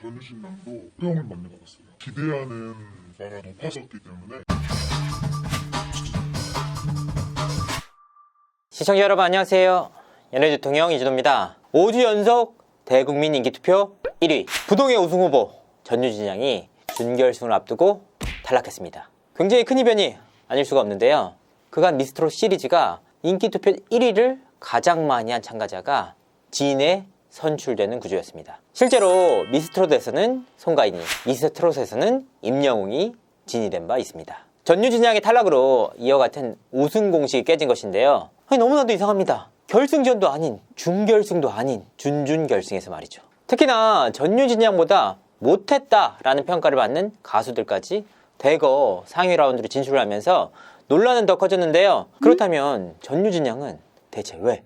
전유진 양도 호평을 많이 받았어요. 기대하는 바가 높아졌기 때문에. 시청자 여러분 안녕하세요. 연예대통령 이준호입니다. 5주 연속 대국민 인기투표 1위 부동의 우승후보 전유진 양이 준결승을 앞두고 탈락했습니다. 굉장히 큰 이변이 아닐 수가 없는데요. 그간 미스트롯 시리즈가 인기투표 1위를 가장 많이 한 참가자가 진에 선출되는 구조였습니다. 실제로 미스트롯에서는 송가인이, 미스트롯에서는 임영웅이 진이 된 바 있습니다. 전유진 양의 탈락으로 이와 같은 우승 공식이 깨진 것인데요. 너무나도 이상합니다. 결승전도 아닌, 준결승도 아닌 준준결승에서 말이죠. 특히나 전유진 양보다 못했다라는 평가를 받는 가수들까지 대거 상위 라운드로 진출을 하면서 논란은 더 커졌는데요. 그렇다면 전유진 양은 대체 왜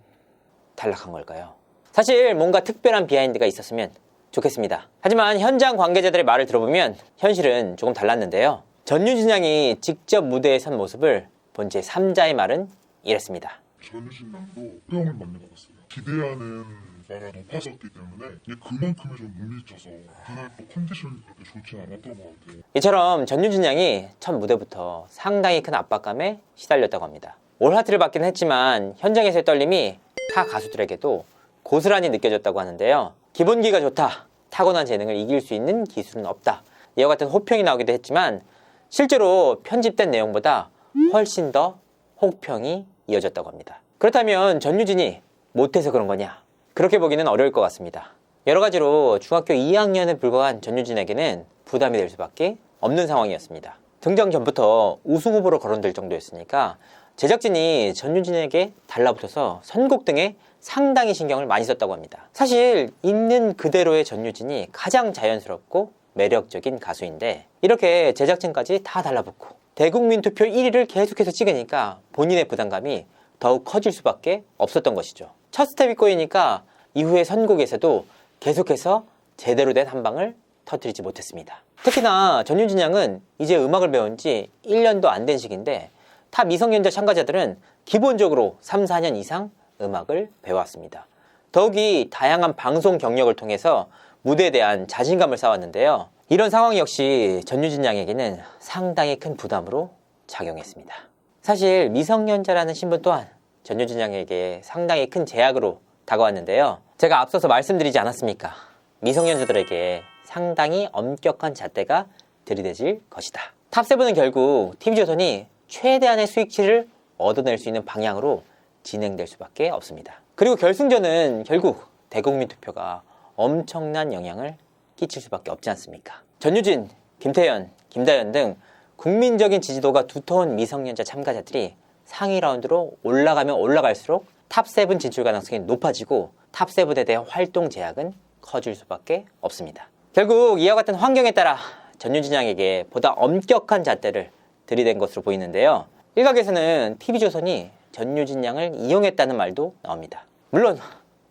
탈락한 걸까요? 사실 뭔가 특별한 비하인드가 있었으면 좋겠습니다. 하지만 현장 관계자들의 말을 들어보면 현실은 조금 달랐는데요. 전유진 양이 직접 무대에 선 모습을 본 제3자의 말은 이랬습니다. 전유진 양도 호평을 많이 받았어요. 기대하는 바가 높아졌기 때문에 그만큼의 좀 못 미쳐서 그날 또 컨디션이 그렇게 좋지 않았던 것 같아요. 이처럼 전유진 양이 첫 무대부터 상당히 큰 압박감에 시달렸다고 합니다. 올 하트를 받긴 했지만 현장에서의 떨림이 타 가수들에게도 고스란히 느껴졌다고 하는데요. 기본기가 좋다, 타고난 재능을 이길 수 있는 기술은 없다, 이와 같은 호평이 나오기도 했지만 실제로 편집된 내용보다 훨씬 더 혹평이 이어졌다고 합니다. 그렇다면 전유진이 못해서 그런 거냐? 그렇게 보기는 어려울 것 같습니다. 여러 가지로 중학교 2학년에 불과한 전유진에게는 부담이 될 수밖에 없는 상황이었습니다. 등장 전부터 우승 후보로 거론될 정도였으니까 제작진이 전유진에게 달라붙어서 선곡 등에 상당히 신경을 많이 썼다고 합니다. 사실 있는 그대로의 전유진이 가장 자연스럽고 매력적인 가수인데 이렇게 제작진까지 다 달라붙고 대국민 투표 1위를 계속해서 찍으니까 본인의 부담감이 더욱 커질 수밖에 없었던 것이죠. 첫 스텝이 꼬이니까 이후의 선곡에서도 계속해서 제대로 된 한 방을 터뜨리지 못했습니다. 특히나 전유진 양은 이제 음악을 배운 지 1년도 안 된 시기인데 타 미성년자 참가자들은 기본적으로 3, 4년 이상 음악을 배워왔습니다. 더욱이 다양한 방송 경력을 통해서 무대에 대한 자신감을 쌓았는데요. 이런 상황 역시 전유진 양에게는 상당히 큰 부담으로 작용했습니다. 사실 미성년자라는 신분 또한 전유진 양에게 상당히 큰 제약으로 다가왔는데요. 제가 앞서서 말씀드리지 않았습니까? 미성년자들에게 상당히 엄격한 잣대가 들이대질 것이다. 탑7은 결국 TV조선이 최대한의 수익치를 얻어낼 수 있는 방향으로 진행될 수밖에 없습니다. 그리고 결승전은 결국 대국민 투표가 엄청난 영향을 끼칠 수밖에 없지 않습니까? 전유진, 김태현, 김다연 등 국민적인 지지도가 두터운 미성년자 참가자들이 상위 라운드로 올라가면 올라갈수록 탑7 진출 가능성이 높아지고 탑7에 대한 활동 제약은 커질 수밖에 없습니다. 결국 이와 같은 환경에 따라 전유진 양에게 보다 엄격한 잣대를 들이댄 것으로 보이는데요. 일각에서는 TV조선이 전유진 양을 이용했다는 말도 나옵니다. 물론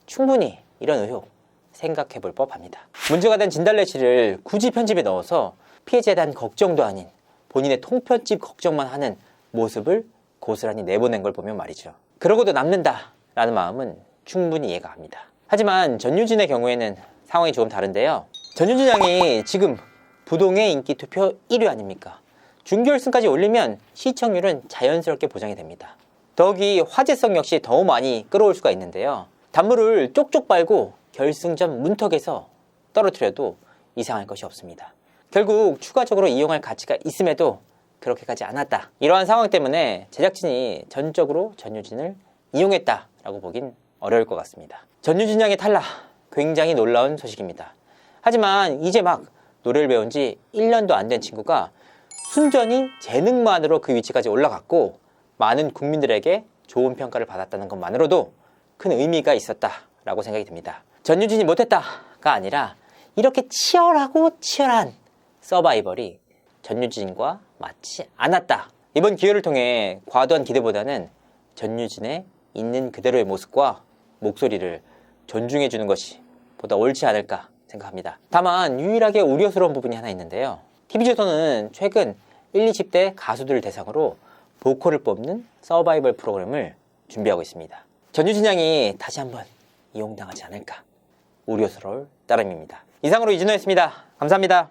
충분히 이런 의혹 생각해 볼 법합니다. 문제가 된 진달래씨를 굳이 편집에 넣어서 피해자에 대한 걱정도 아닌 본인의 통편집 걱정만 하는 모습을 고스란히 내보낸 걸 보면 말이죠. 그러고도 남는다 라는 마음은 충분히 이해가 갑니다. 하지만 전유진의 경우에는 상황이 조금 다른데요. 전유진 양이 지금 부동의 인기 투표 1위 아닙니까? 준결승까지 올리면 시청률은 자연스럽게 보장이 됩니다. 더욱이 화제성 역시 더 많이 끌어올 수가 있는데요. 단물을 쪽쪽 빨고 결승전 문턱에서 떨어뜨려도 이상할 것이 없습니다. 결국 추가적으로 이용할 가치가 있음에도 그렇게까지 않았다. 이러한 상황 때문에 제작진이 전적으로 전유진을 이용했다라고 보긴 어려울 것 같습니다. 전유진 양의 탈락, 굉장히 놀라운 소식입니다. 하지만 이제 막 노래를 배운 지 1년도 안 된 친구가 순전히 재능만으로 그 위치까지 올라갔고 많은 국민들에게 좋은 평가를 받았다는 것만으로도 큰 의미가 있었다라고 생각이 듭니다. 전유진이 못했다가 아니라 이렇게 치열하고 치열한 서바이벌이 전유진과 맞지 않았다. 이번 기회를 통해 과도한 기대보다는 전유진의 있는 그대로의 모습과 목소리를 존중해주는 것이 보다 옳지 않을까 생각합니다. 다만 유일하게 우려스러운 부분이 하나 있는데요. TV조선은 최근 1, 20대 가수들을 대상으로 보컬을 뽑는 서바이벌 프로그램을 준비하고 있습니다. 전유진 양이 다시 한번 이용당하지 않을까 우려스러울 따름입니다. 이상으로 이진호였습니다. 감사합니다.